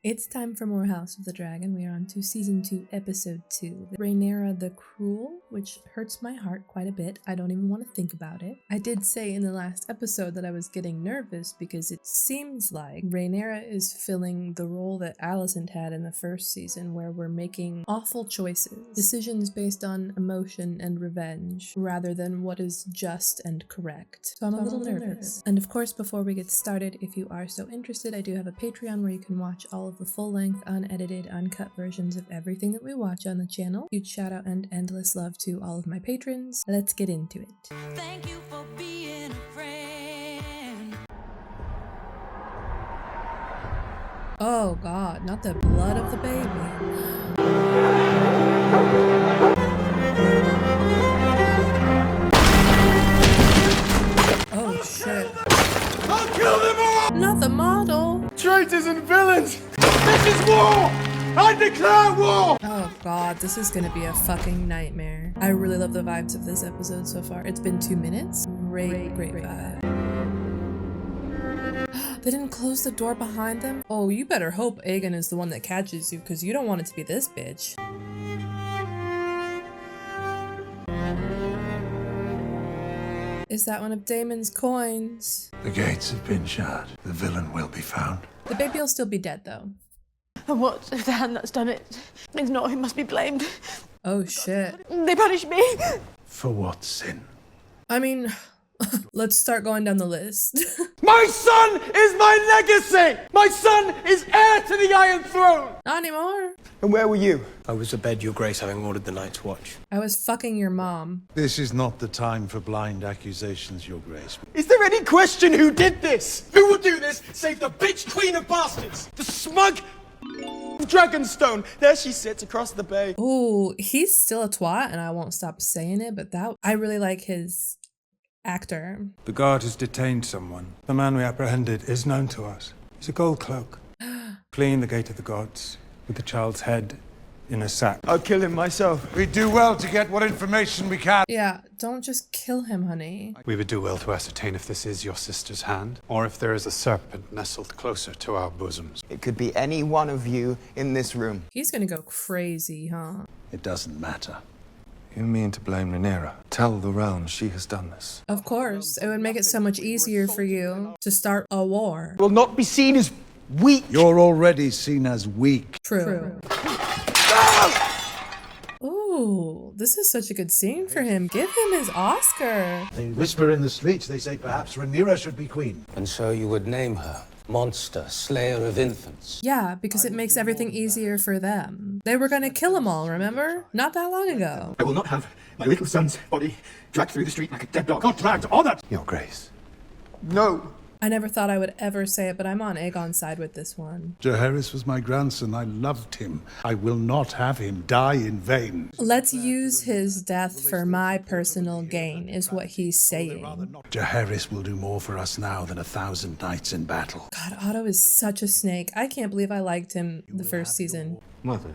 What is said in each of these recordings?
It's time for more House of the Dragon. We are on to Season 2, Episode 2. Rhaenyra the Cruel, which hurts my heart quite a bit. I don't even want to think about it. I did say in the last episode that I was getting nervous because it seems like Rhaenyra is filling the role that Alicent had in the first season, where we're making awful choices, decisions based on emotion and revenge, rather than what is just and correct. So I'm a little nervous. And of course, before we get started, if you are so interested, I do have a Patreon where you can watch all of the full-length, unedited, uncut versions of everything that we watch on the channel. Huge shout out and endless love to all of my patrons. Let's get into it. Thank you for being a friend. Oh god, not the blood of the baby. Oh shit. I'll kill them all! Not the model! Traitors and villains! This is war! I declare war! Oh god, this is gonna be a fucking nightmare. I really love the vibes of this episode so far. It's been 2 minutes. Great vibe. They didn't close the door behind them? Oh, you better hope Aegon is the one that catches you, because you don't want it to be this bitch. Is that one of Daemon's coins? The gates have been shut. The villain will be found. The baby will still be dead, though. And what if the hand that's done it is not who must be blamed? Oh, shit. They punish me. For what sin? I mean, let's start going down the list. My son is my legacy! My son is heir to the Iron Throne! Not anymore. And where were you? I was abed, your grace, having ordered the night's watch. I was fucking your mom. This is not the time for blind accusations, Your Grace. Is there any question who did this? Who will do this save the bitch queen of bastards? The smug Dragonstone. There she sits across the bay. Ooh, he's still a twat, and I won't stop saying it, but I really like his actor. The guard has detained someone. The man we apprehended is known to us. He's a gold cloak, fleeing the gate of the gods, with the child's head in a sack. I'll kill him myself. We do well to get what information we can. Yeah, don't just kill him, honey. We would do well to ascertain if this is your sister's hand, or if there is a serpent nestled closer to our bosoms. It could be any one of you in this room. He's gonna go crazy, huh? It doesn't matter. You mean to blame Rhaenyra? Tell the realm she has done this. Of course, it would make it so much easier for you to start a war. Will not be seen as weak. You're already seen as weak. True. Ooh, this is such a good scene for him. Give him his Oscar. They whisper in the streets, they say perhaps Rhaenyra should be queen. And so you would name her Monster, Slayer of Infants. Yeah, because it makes everything easier for them. They were gonna kill them all, remember? Not that long ago. I will not have my little son's body dragged through the street like a dead dog. Not dragged, honored! Your grace. No. I never thought I would ever say it, but I'm on Aegon's side with this one. Jaehaerys was my grandson. I loved him. I will not have him die in vain. Let's use his death for my personal gain, is what he's saying. Jaehaerys will do more for us now than 1,000 knights in battle. God, Otto is such a snake. I can't believe I liked him the first season. Mother.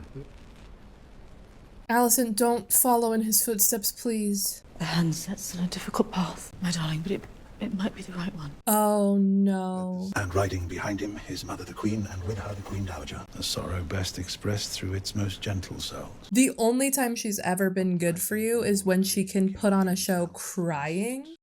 Alicent, don't follow in his footsteps, please. The hand sets on a difficult path, my darling, but it might be the right one. Oh no. And riding behind him, his mother the queen, and with her the queen dowager. A sorrow best expressed through its most gentle souls. The only time she's ever been good for you is when she can put on a show crying.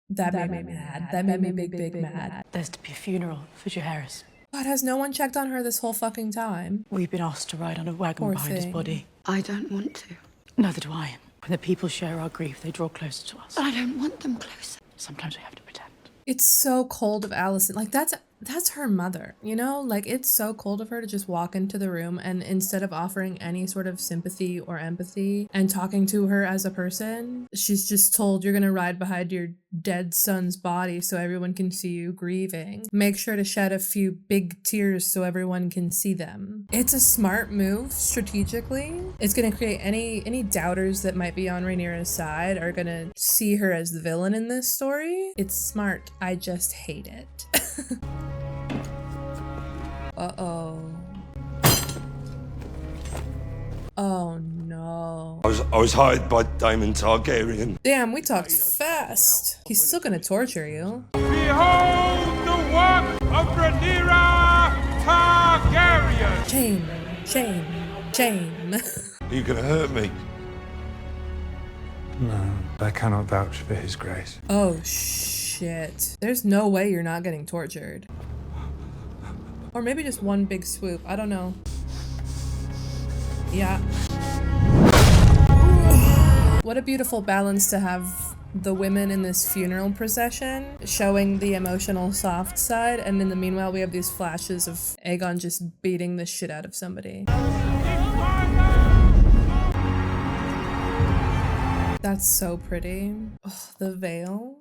That made me mad. That made me big mad. There's to be a funeral for Jaehaerys. God, has no one checked on her this whole fucking time? We've been asked to ride on a wagon Poor behind his thing. body. I don't want to. Neither do I. When the people share our grief, they draw closer to us. But I don't want them closer. Sometimes we have to pretend. It's so cold of Alicent. Like, that's her mother, you know? Like, it's so cold of her to just walk into the room and instead of offering any sort of sympathy or empathy and talking to her as a person, she's just told, you're gonna ride behind your dead son's body so everyone can see you grieving. Make sure to shed a few big tears so everyone can see them. It's a smart move strategically. It's gonna create any doubters that might be on Rhaenyra's side are gonna see her as the villain in this story. It's smart. I just hate it. Uh-oh. Oh no. I was hired by Daemon Targaryen. Damn, we talked fast. He's still gonna torture you. Behold the work of Rhaenyra! Shame. Shame. Shame. Are you gonna hurt me? No, I cannot vouch for his grace. Oh, shit. There's no way you're not getting tortured. Or maybe just one big swoop. I don't know. Yeah. What a beautiful balance to have the women in this funeral procession showing the emotional soft side, and in the meanwhile we have these flashes of Aegon just beating the shit out of somebody. That's so pretty. Oh, the veil.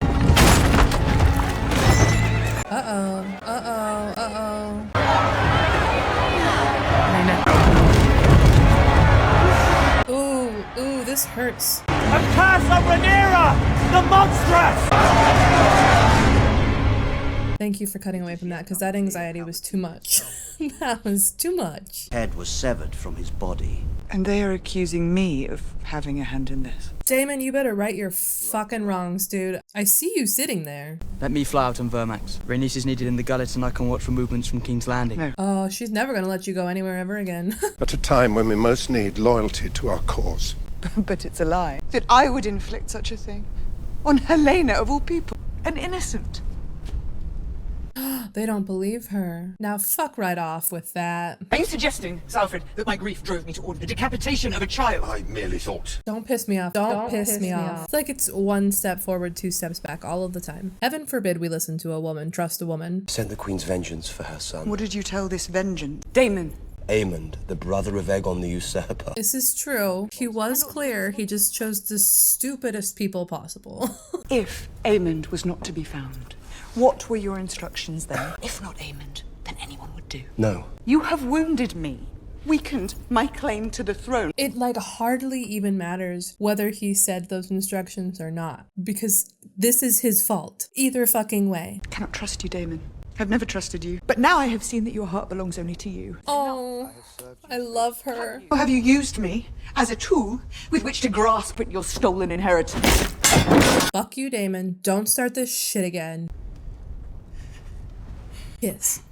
Uh-oh. Uh-oh. Uh-oh. Ooh, ooh, this hurts. A curse of Rhaenyra, the monstrous! Thank you for cutting away from that, because that anxiety was too much. That was too much. Head was severed from his body. And they are accusing me of having a hand in this. Damon, you better right your fucking wrongs, dude. I see you sitting there. Let me fly out on Vermax. Rhaenys is needed in the gullet and I can watch for movements from King's Landing. No. Oh, she's never gonna let you go anywhere ever again. At a time when we most need loyalty to our cause. But it's a lie. That I would inflict such a thing. On Helena, of all people. An innocent. They don't believe her. Now fuck right off with that. Are you suggesting, Salfred, that my grief drove me to order the decapitation of a child? I merely thought. Don't piss me off. Don't piss me off. It's like it's one step forward, two steps back all of the time. Heaven forbid we listen to a woman, trust a woman. Sent the Queen's vengeance for her son. What did you tell this vengeance? Damon. Aemond, the brother of Aegon the usurper. This is true. He was clear. He just chose the stupidest people possible. If Aemond was not to be found, what were your instructions then? If not Aemond, then anyone would do. No. You have wounded me. Weakened my claim to the throne. It hardly even matters whether he said those instructions or not, because this is his fault. Either fucking way. I cannot trust you, Damon. I've never trusted you. But now I have seen that your heart belongs only to you. Oh, I love her. Or have you used me as a tool with which to grasp at your stolen inheritance? Fuck you, Damon. Don't start this shit again. Yes.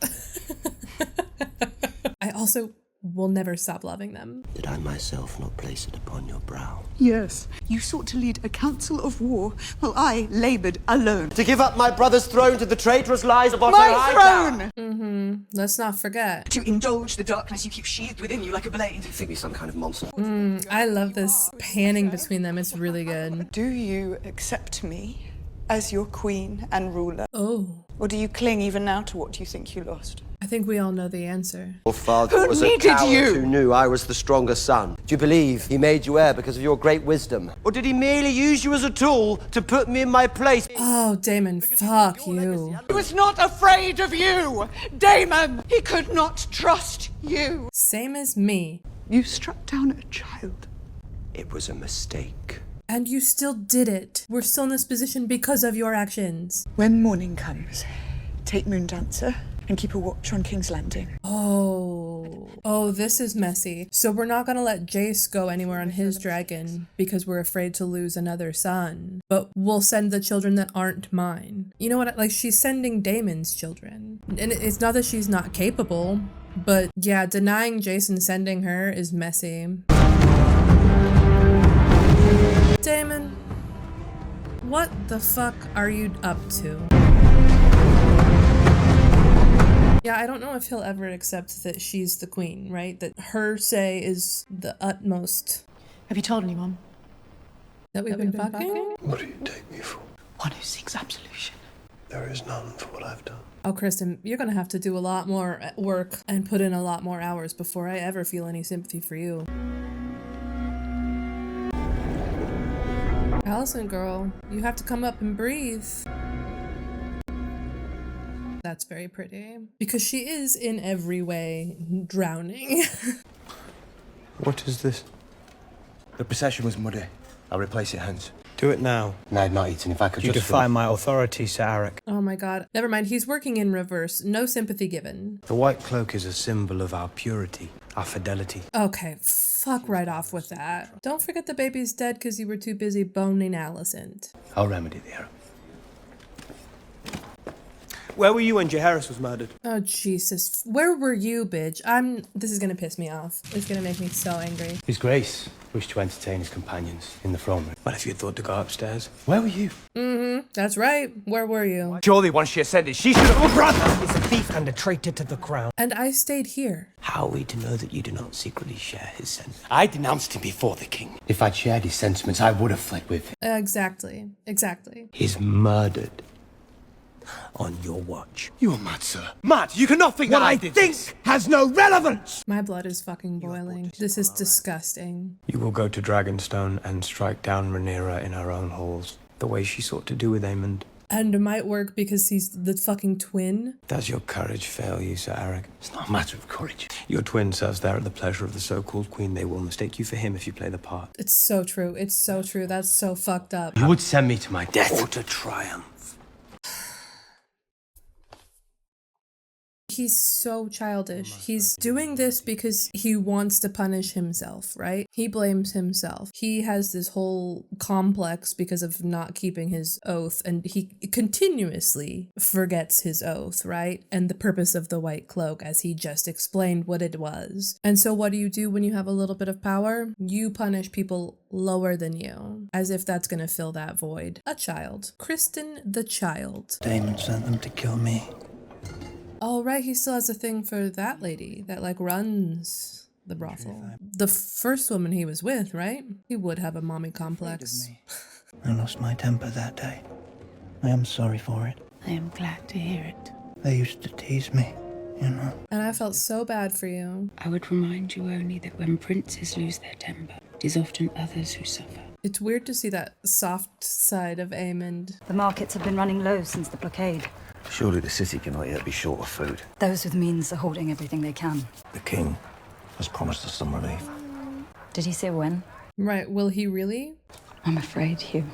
I also will never stop loving them. Did I myself not place it upon your brow? Yes. You sought to lead a council of war, while I laboured alone. To give up my brother's throne to the traitorous lies of Otto My throne! Let's not forget. To indulge the darkness you keep sheathed within you like a blade. Think me some kind of monster. I love this panning between them. It's really good. Do you accept me as your queen and ruler? Oh. Or do you cling even now to what you think you lost? I think we all know the answer. Your father was a coward who knew I was the stronger son. Do you believe he made you heir because of your great wisdom? Or did he merely use you as a tool to put me in my place? Oh, Damon, fuck you. He was not afraid of you! Damon! He could not trust you! Same as me. You struck down a child. It was a mistake. And you still did it. We're still in this position because of your actions. When morning comes, take Moondancer and keep a watch on King's Landing. Oh, this is messy. So we're not gonna let Jace go anywhere on his dragon because we're afraid to lose another son. But we'll send the children that aren't mine. You know what? She's sending Damon's children. And it's not that she's not capable, but yeah, denying Jason sending her is messy. Damon, what the fuck are you up to? Yeah, I don't know if he'll ever accept that she's the queen, right? That her say is the utmost. Have you told anyone? That we've been fucking? What do you take me for? One who seeks absolution. There is none for what I've done. Oh, Kristen, you're gonna have to do a lot more work and put in a lot more hours before I ever feel any sympathy for you. Allison, girl, you have to come up and breathe. That's very pretty. Because she is in every way drowning. What is this? The procession was muddy. I'll replace it, Hans. Do it now. No, not eating. If I could You just... defy my authority, Sir Eric. Oh my god. Never mind, he's working in reverse. No sympathy given. The white cloak is a symbol of our purity, our fidelity. Okay, fuck right off with that. Don't forget the baby's dead because you were too busy boning Alicent. I'll remedy the error. Where were you when Jaehaerys was murdered? Oh, Jesus. Where were you, bitch? This is gonna piss me off. It's gonna make me so angry. His Grace wished to entertain his companions in the throne room. What if you thought to go upstairs? Where were you? That's right. Where were you? Surely once she ascended, she should have... Oh, brother! He's a thief and a traitor to the crown. And I stayed here. How are we to know that you do not secretly share his sentiments? I denounced him before the king. If I'd shared his sentiments, I would have fled with him. Exactly. Exactly. He's murdered. On your watch. You are mad, sir. Mad? You cannot think What that I did think this. has no relevance! My blood is fucking boiling. This is disgusting. You will go to Dragonstone and strike down Rhaenyra in her own halls, the way she sought to do with Aemond. And it might work because he's the fucking twin. Does your courage fail you, Sir Eric? It's not a matter of courage. Your twin serves there at the pleasure of the so-called queen. They will mistake you for him if you play the part. It's so true. It's so true. That's so fucked up. You would send me to my death. Or to triumph. He's so childish. He's doing this because he wants to punish himself, right? He blames himself. He has this whole complex because of not keeping his oath, and he continuously forgets his oath, right? And the purpose of the white cloak, as he just explained what it was. And so what do you do when you have a little bit of power? You punish people lower than you, as if that's gonna fill that void. A child. Kristen the child. Daemon sent them to kill me. Oh, right, he still has a thing for that lady that, like, runs the brothel. The first woman he was with, right? He would have a mommy complex. I lost my temper that day. I am sorry for it. I am glad to hear it. They used to tease me, you know. And I felt so bad for you. I would remind you only that when princes lose their temper, it is often others who suffer. It's weird to see that soft side of Aemond. The markets have been running low since the blockade. Surely the city cannot yet be short of food. Those with means are hoarding everything they can. The king has promised us some relief. Did he say when? Right, will he really? I'm afraid, Hugh.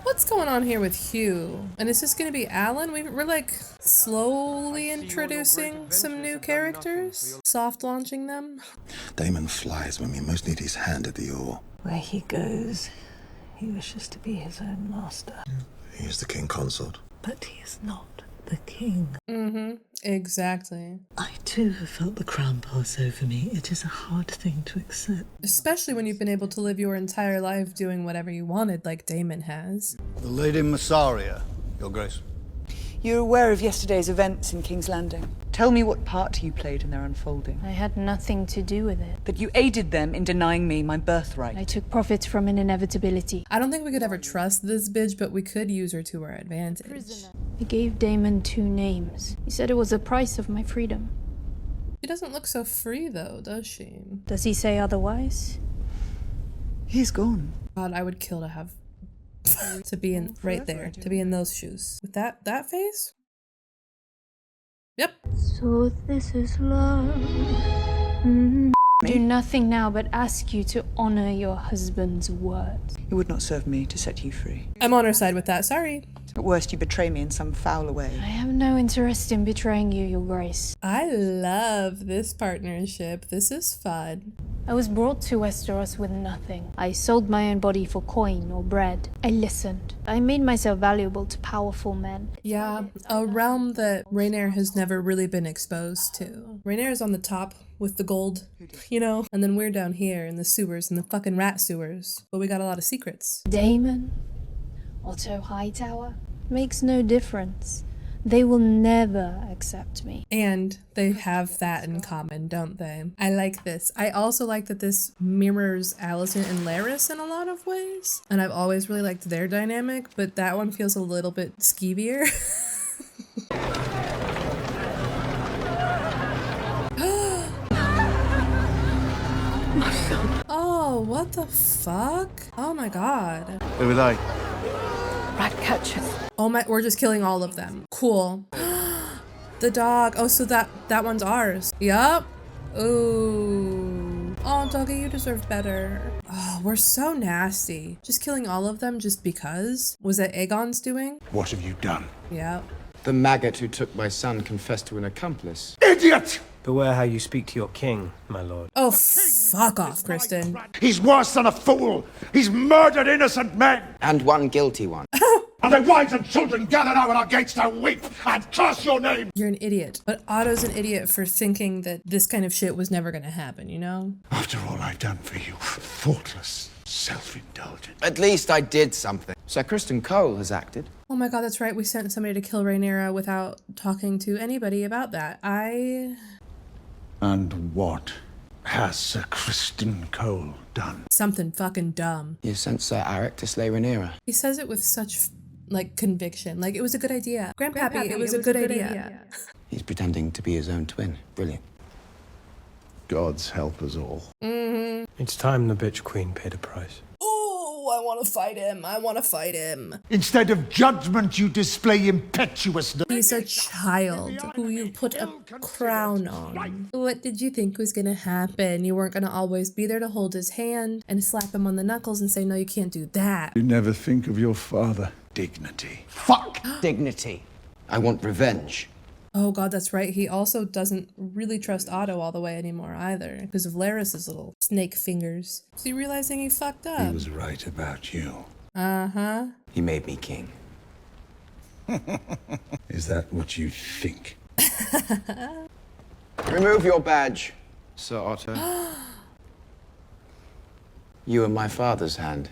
What's going on here with Hugh? And is this gonna be Alan? We're like slowly introducing some new characters? Soft launching them? Daemon flies when we most need his hand at the oar. Where he goes, he wishes to be his own master. He is the king consort. But he is not the king. Exactly. I too have felt the crown pass over me. It is a hard thing to accept. Especially when you've been able to live your entire life doing whatever you wanted, like Daemon has. The Lady Massaria, Your Grace. You're aware of yesterday's events in King's Landing. Tell me what part you played in their unfolding. I had nothing to do with it. But you aided them in denying me my birthright. I took profit from an inevitability. I don't think we could ever trust this bitch, but we could use her to our advantage. I gave Daemon 2 names. He said it was the price of my freedom. She doesn't look so free though, does she? Does he say otherwise? He's gone. God, I would kill to have to be in right there, to be in those shoes. With that face? Yep. So this is love. Do nothing now but ask you to honor your husband's words. It would not serve me to set you free. I'm on her side with that, sorry. At worst, you betray me in some foul way. I have no interest in betraying you, Your Grace. I love this partnership. This is fun. I was brought to Westeros with nothing. I sold my own body for coin or bread. I listened. I made myself valuable to powerful men. Yeah, a realm that Rhaenyra has never really been exposed to. Rhaenyra's on the top with the gold, you know? And then we're down here in the sewers, in the fucking rat sewers. But we got a lot of secrets. Daemon? Otto Hightower? Makes no difference. They will never accept me. And they have that in common, don't they? I like this. I also like that this mirrors Alicent and Larys in a lot of ways. And I've always really liked their dynamic, but that one feels a little bit skeevier. Oh, what the fuck? Oh my god. Who are they? Ratcatchers. Oh my, we're just killing all of them. Cool. The dog. Oh, so that one's ours. Yup. Ooh. Oh, doggy, you deserve better. Oh, we're so nasty. Just killing all of them just because? Was that Aegon's doing? What have you done? Yep. The maggot who took my son confessed to an accomplice. Idiot! Beware how you speak to your king, my lord. Oh, fuck off, Kristen. He's worse than a fool. He's murdered innocent men. And one guilty one. And their wives and children gather now at our gates to weep and curse your name. You're an idiot. But Otto's an idiot for thinking that this kind of shit was never gonna happen, you know? After all I've done for you, thoughtless, self-indulgent. At least I did something. Sir Kristen Cole has acted. Oh my god, that's right. We sent somebody to kill Rhaenyra without talking to anybody about that. And what has Sir Kristen Cole done? Something fucking dumb. You sent Sir Eric to slay Rhaenyra. He says it with such, like, conviction. Like, it was a good idea. Grandpappy, it was a good idea. He's pretending to be his own twin. Brilliant. God's help us all. It's time the bitch queen paid a price. Oh, I want to fight him. I want to fight him. Instead of judgment, you display impetuousness. He's a child who you put a crown on. What did you think was gonna happen? You weren't gonna always be there to hold his hand and slap him on the knuckles and say, no, you can't do that. You never think of your father. Dignity. Fuck dignity. I want revenge. Oh god, that's right. He also doesn't really trust Otto all the way anymore either, because of Larys's little snake fingers. Is he realizing he fucked up? He was right about you. Uh-huh. He made me king. Is that what you think? Remove your badge, Sir Otto. You are my father's hand,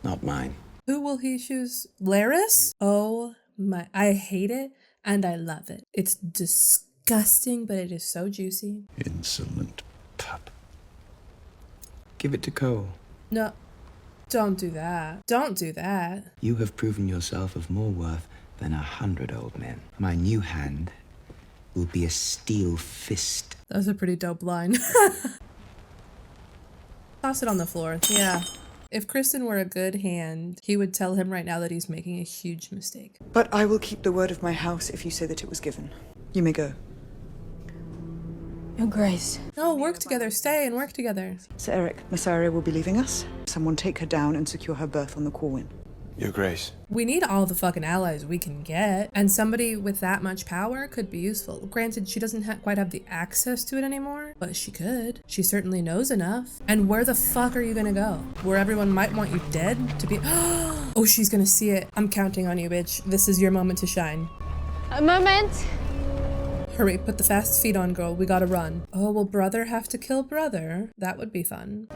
not mine. Who will he choose? Larys? Oh my, I hate it and I love it. It's disgusting, but it is so juicy. Insolent pup. Give it to Cole. No, don't do that. Don't do that. You have proven yourself of more worth than 100 old men. My new hand will be a steel fist. That was a pretty dope line. Toss it on the floor. Yeah. If Kristen were a good hand, he would tell him right now that he's making a huge mistake. But I will keep the word of my house if you say that it was given. You may go. Your Grace. No, work together. Stay and work together. Sir Eric, Miss Arya will be leaving us. Someone take her down and secure her berth on the Corwin. Your Grace. We need all the fucking allies we can get, and somebody with that much power could be useful. Granted, she doesn't quite have the access to it anymore, but she could. She certainly knows enough. And where the fuck are you gonna go? Where everyone might want you dead to be— oh, she's gonna see it. I'm counting on you, bitch. This is your moment to shine. A moment. Hurry, put the fast feet on, girl. We gotta run. Oh, will brother have to kill brother? That would be fun.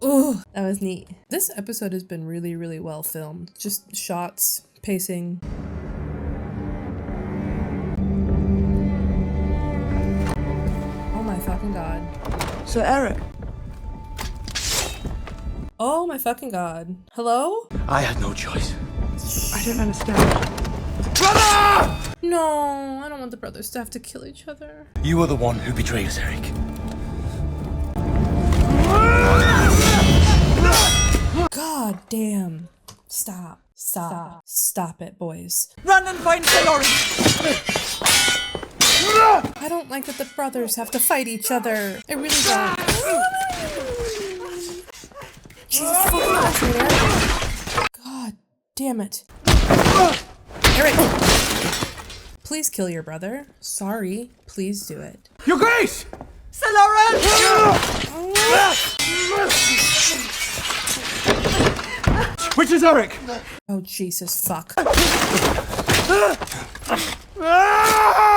Ooh, that was neat. This episode has been really, really well filmed. Just shots, pacing. Oh my fucking god. Sir Eric. Oh my fucking god. Hello? I had no choice. I don't understand. Brother! No, I don't want the brothers to have to kill each other. You were the one who betrayed us, Eric. God damn. Stop. Stop. Stop it, boys. Run and find Sir Lawrence! I don't like that the brothers have to fight each other. I really don't. Jesus fucking Christ, God damn it. Eric! Please kill your brother. Sorry. Please do it. Your Grace! Sir Lawrence! Which is Eric? Oh, Jesus, fuck.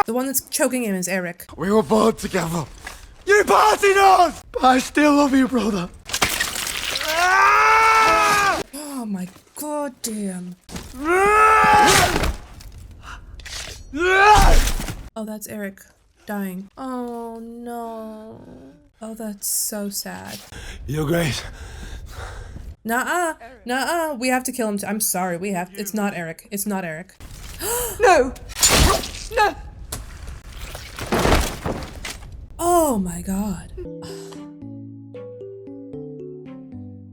The one that's choking him is Eric. We were born together. You parted us! But I still love you, brother. Oh my god damn. Oh, that's Eric dying. Oh no. Oh, that's so sad. Your Grace. Nuh-uh. Nuh-uh. We have to kill him. I'm sorry. We have. It's not Eric. It's not Eric. No! No! Oh my god.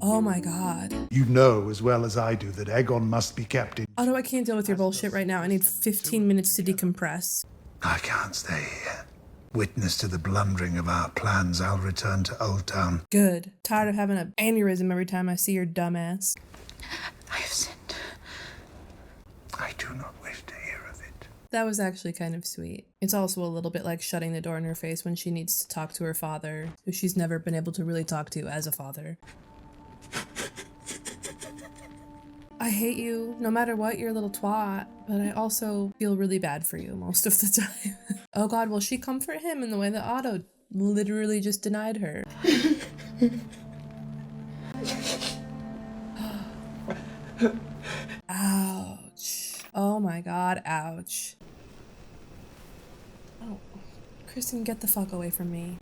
Oh my god. You know as well as I do that Aegon must be kept in. Otto, I can't deal with your bullshit right now. I need 15 minutes to decompress. I can't stay here. Witness to the blundering of our plans, I'll return to Old Town. Good. Tired of having an aneurysm every time I see your dumb ass. I have sinned. I do not wish to hear of it. That was actually kind of sweet. It's also a little bit like shutting the door in her face when she needs to talk to her father, who she's never been able to really talk to as a father. I hate you. No matter what, you're a little twat. But I also feel really bad for you most of the time. Oh God, will she comfort him in the way that Otto literally just denied her? Ouch. Oh my God, ouch. Oh, Kristen, get the fuck away from me.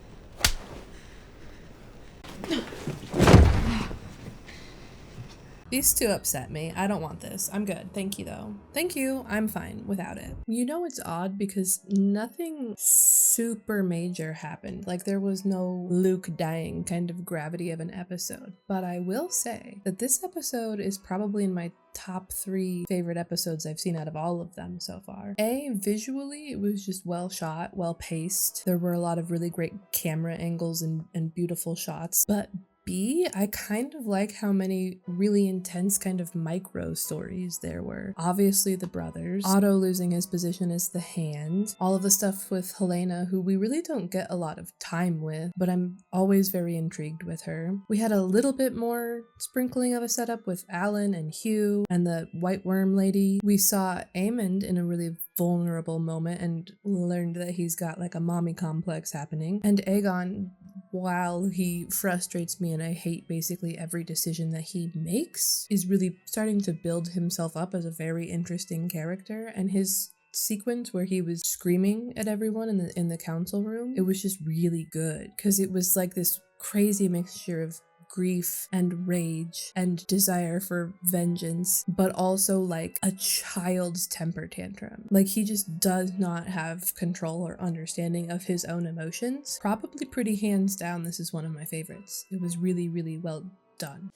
These two upset me. I don't want this. I'm good. Thank you, though. Thank you. I'm fine without it. You know, it's odd because nothing super major happened. Like, there was no Luke dying kind of gravity of an episode. But I will say that this episode is probably in my top 3 favorite episodes I've seen out of all of them so far. Visually, it was just well shot, well paced. There were a lot of really great camera angles and beautiful shots. But B, I kind of like how many really intense kind of micro stories there were. Obviously the brothers, Otto losing his position as the Hand, all of the stuff with Helena, who we really don't get a lot of time with, but I'm always very intrigued with her. We had a little bit more sprinkling of a setup with Alan and Hugh and the White Worm lady. We saw Aemond in a really vulnerable moment and learned that he's got like a mommy complex happening. And Aegon, while he frustrates me and I hate basically every decision that he makes, is really starting to build himself up as a very interesting character. And his sequence where he was screaming at everyone in the council room, it was just really good because it was like this crazy mixture of grief and rage and desire for vengeance, but also like a child's temper tantrum. Like, he just does not have control or understanding of his own emotions. Probably pretty hands down, this is one of my favorites. It was really, really well done.